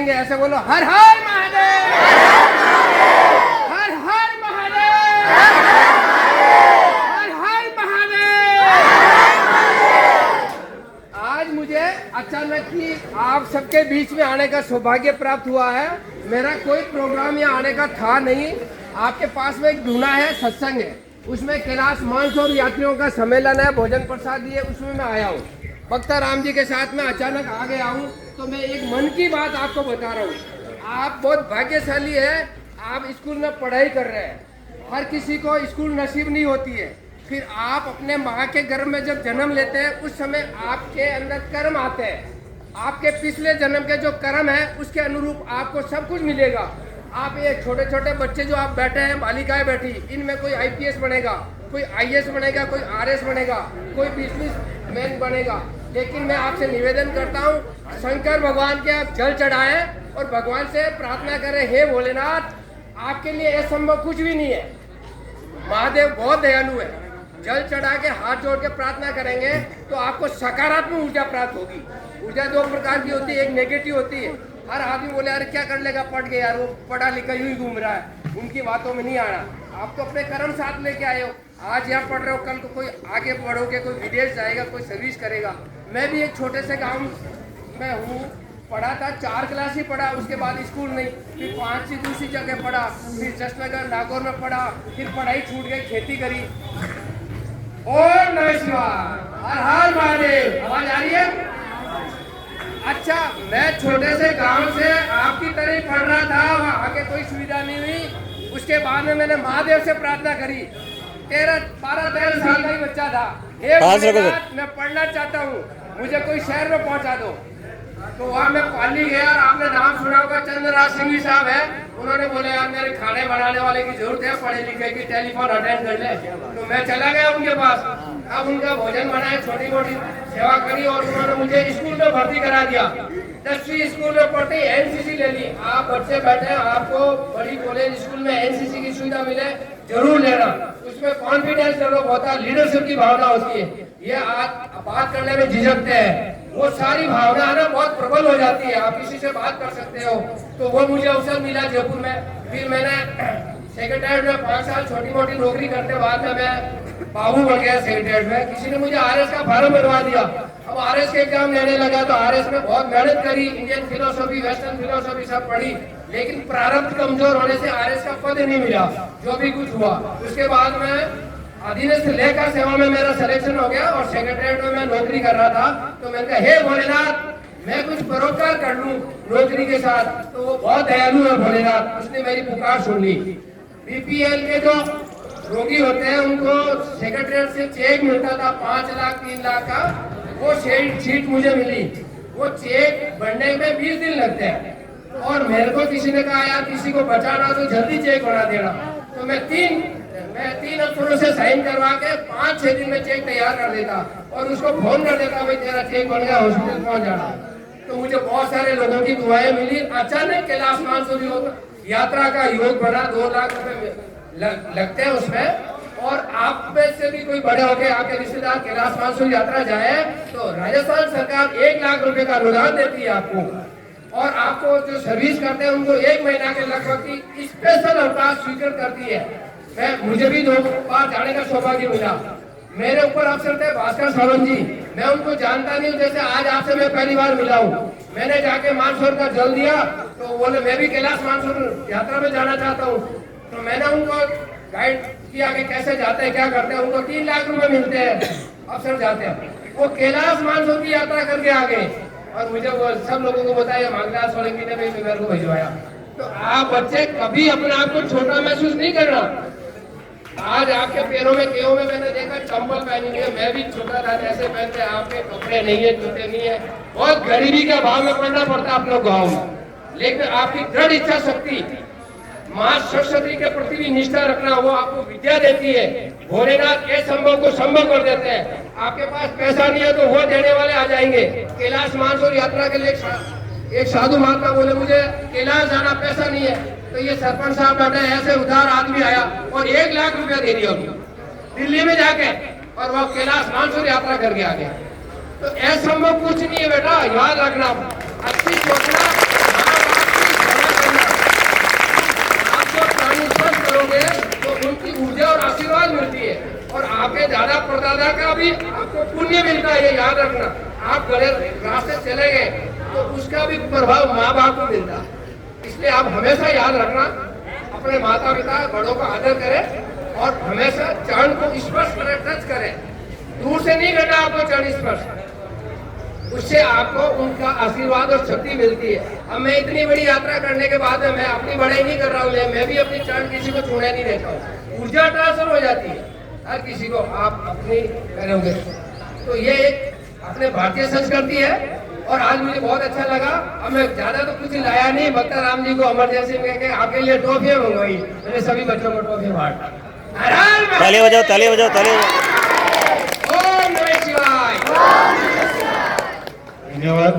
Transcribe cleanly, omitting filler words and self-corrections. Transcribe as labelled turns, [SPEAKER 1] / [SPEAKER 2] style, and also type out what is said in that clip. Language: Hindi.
[SPEAKER 1] करेंगे। ऐसे बोलो, हर हर महादेव, हर हर महादेव, हर हर महादेव। आज मुझे अचानक ही आप सबके बीच में आने का सौभाग्य प्राप्त हुआ है। मेरा कोई प्रोग्राम यहाँ आने का था नहीं। आपके पास में एक ढूंढा है, सत्संग है, उसमें कैलाश मानसरोवर यात्रियों का सम्मेलन है, भोजन प्रसाद है, उसमें मैं आया हूँ। भक्ता राम जी के साथ में अचानक आ गया हूँ, तो मैं एक मन की बात आपको बता रहा हूँ। आप बहुत भाग्यशाली है, आप स्कूल में पढ़ाई कर रहे हैं। हर किसी को स्कूल नसीब नहीं होती है। फिर आप अपने माँ के गर्भ में जब जन्म लेते हैं, उस समय आपके अंदर कर्म आते हैं। आपके पिछले जन्म के जो कर्म है, उसके अनुरूप आपको सब कुछ मिलेगा। आप ये छोटे छोटे बच्चे जो आप बैठे हैं, बालिकाएं बैठी, इनमें कोई आईपीएस बनेगा, कोई आईएएस बनेगा, कोई आरएस बनेगा, कोई बिजनेसमैन बनेगा। लेकिन मैं आपसे निवेदन करता हूँ, शंकर भगवान के आप जल चढ़ाएं और भगवान से प्रार्थना करें, हे भोलेनाथ, आपके लिए असंभव कुछ भी नहीं है। महादेव बहुत दयालु है। जल चढ़ा के हाथ जोड़ के प्रार्थना करेंगे तो आपको सकारात्मक ऊर्जा प्राप्त होगी। ऊर्जा दो प्रकार की होती है, एक नेगेटिव होती है। हर आदमी बोले, अरे क्या कर लेगा, पढ़ के यार, वो पढ़ा लिखा यूं ही घूम रहा है, उनकी बातों में नहीं आना। आप तो अपने कर्म साथ लेके आए हो। आज यहाँ पढ़ रहे हो, कल को कोई आगे बढ़ोगे, कोई विदेश जाएगा, कोई सर्विस करेगा। मैं भी एक छोटे से गाँव में हूँ, पढ़ा था, 4 क्लास ही पढ़ा, उसके बाद स्कूल नहीं, फिर 5वीं दूसरी जगह पढ़ा, फिर जसनगर नागौर में पढ़ा, फिर पढ़ाई छूट गई, खेती करी। ओम नमः शिवाय, हर हर महादेव। आवाज आ रही है? अच्छा, मैं छोटे से गांव से आपकी तरह पढ़ रहा था, वहाँ आके कोई सुविधा नहीं हुई। उसके बाद में मैंने महादेव से प्रार्थना करी। 12-13 साल का ही बच्चा था। हे भोलेनाथ, मैं पढ़ना चाहता हूँ, मुझे कोई शहर में पहुँचा दो। तो वहाँ मैं पाली गया, और आपने नाम सुना होगा, चंद्रराज सिंह साहब है। उन्होंने बोले, यार मेरे खाने बनाने वाले की जरूरत है, पढ़े लिखे की, टेलीफोन अटेंड कर ले। तो मैं चला गया उनके पास। अब उनका भोजन बनाया, छोटी मोटी सेवा करी, और उन्होंने मुझे स्कूल में भर्ती करा दिया। 10वीं स्कूल में पढ़ते ही एनसीसी ले ली। आप बच्चे बैठे, आपको बड़ी कॉलेज स्कूल में एनसीसी की सुविधा मिले, जरूर लेना। उसमें कॉन्फिडेंस डेवलप होता है, लीडरशिप की भावना होती है। ये बात करने में झिझकते हैं, वो सारी भावना है ना बहुत प्रबल हो जाती है। आप किसी से बात कर सकते हो। तो वो मुझे अवसर मिला जयपुर में। फिर मैंने सेक्रेटरीट में 5 साल छोटी मोटी नौकरी करते बाद में मैं बाबू बन गया सेक्रेटरीट में। किसी ने मुझे आरएस का फॉर्म भरवा दिया। अब आरएस के एग्जाम लेने लगा, तो आरएस में बहुत मेहनत करी, इंडियन फिलोसफी, वेस्टर्न फिलोसफी सब पढ़ी, लेकिन प्रारब्ध कमजोर होने से आरएस का पद नहीं मिला। जो भी कुछ हुआ, उसके बाद में अधीनस्थ लेखा सेवा में मेरा सिलेक्शन हो गया, और सेक्रेटरीट में मैं नौकरी कर रहा था। तो मैंने कहा, हे भोलेनाथ, मैं कुछ परोपकार कर लूं नौकरी के साथ। तो वो बहुत दयालु है भोलेनाथ, उसने मेरी पुकार सुन ली। बीपीएल के जो रोगी होते हैं, उनको सेक्रेटरीट से चेक मिलता था 5 लाख 3 लाख का, वो सीट मुझे मिली। वो चेक बनने में 20 दिन लगते हैं, और मेरे को किसी ने कहा, यार किसी को बचाना तो जल्दी चेक बना देना। तो मैं 3 अक्षरों से साइन करवा के 5-6 दिन में चेक तैयार कर देता, और उसको फोन कर देता, भाई तेरा चेक बन गया, हॉस्पिटल पहुंच जाना। तो मुझे बहुत सारे लोगों की दुआएं मिली। अचानक कैलाश मानसरोवर यात्रा का योग बना, 2 लाख रुपए लगते हैं उसमें। और आप में से भी कोई बड़े होके आपके रिश्तेदार कैलाश मानसरोवर यात्रा जाए, तो राजस्थान सरकार 1 लाख रुपए का अनुदान देती है आपको। और आपको जो सर्विस करते हैं, उनको 1 महीना के लगभग की स्पेशल अवकाश स्वीकृत करती है। मुझे भी 2 बार जाने का सौभाग्य मिला। मेरे ऊपर अफसर थे भास्कर सावंत जी, मैं उनको जानता नहीं हूँ, जैसे आज आपसे मैं पहली बार मिला हूँ। मैंने जाके मानसरोवर का जल दिया, तो बोले मैं भी कैलाश मानसरोवर यात्रा में जाना चाहता हूँ। तो मैंने उनको गाइड किया कि कैसे जाते हैं, क्या करते हैं। उनको 3 लाख रुपए मिलते हैं, अफसर जाते हैं। वो कैलाश मानसरोवर की यात्रा करके आ गए, और मुझे वो सब लोगों को बताया, मांगलाल सोलंकी ने भी मेरे को भिजवाया। तो आप बच्चे कभी अपने आप को छोटा महसूस नहीं करना। आज आपके पैरों में केहों में मैंने देखा चंपल पहनी हुई है, मैं भी छोटा था, जैसे पहनते, आपके कपड़े नहीं है, जूते नहीं है। बहुत गरीबी के भाव में पढ़ना पड़ता है आप लोग गाँव में, लेकिन आपकी दृढ़ इच्छा शक्ति, माँ सरस्वती के प्रति भी निष्ठा रखना, वो आपको विद्या देती है। भोलेनाथ असंभव को संभव कर देते हैं। आपके पास पैसा नहीं है तो वो देने वाले आ जाएंगे। कैलाश मानसरोवर यात्रा के लिए एक साधु महात्मा बोले, मुझे कैलाश जाना, पैसा नहीं है। तो ये सरपंच साहब बैठे, ऐसे उधार आदमी आया और 1 लाख रुपया दे दिया दिल्ली में जाके, और वो कैलाश मानसरोवर यात्रा करके आ गया। तो असंभव कुछ नहीं है बेटा, याद रखना, अच्छी सोचना। ऊर्जा और आशीर्वाद मिलती है, और आपके दादा परदादा का भी आपको पुण्य मिलता है, ये याद रखना। आप गलत रास्ते चले गए तो उसका भी प्रभाव माँ बाप को मिलता है। इसलिए आप हमेशा याद रखना, अपने माता पिता बड़ों का आदर करें और हमेशा चरण को स्पर्श करें, टच करें। दूर से नहीं करना आपको चरण स्पर्श, उससे आपको उनका आशीर्वाद और शक्ति मिलती है। अब मैं इतनी बड़ी यात्रा करने के बाद मैं अपनी बड़ाई नहीं कर रहा हूँ, मैं भी अपनी चरण किसी को छूने नहीं देता हूँ। ऊर्जा ट्रांसफर हो जाती है हर किसी को, आप अपनी करोगे। तो ये एक अपने भारतीय संस्कृति है, और आज मुझे बहुत अच्छा लगा। अब मैं ज्यादा तो कुछ लाया नहीं, भक्ता राम जी को इमरजेंसी में कहकर आपके लिए ट्रॉफी मंगवाई, मैंने सभी बच्चों को ट्रॉफी बांटा।
[SPEAKER 2] ताली बजाओ, ताली बजाओ, ताली बजाओ।
[SPEAKER 1] ओम नमः शिवाय।
[SPEAKER 3] धन्यवाद।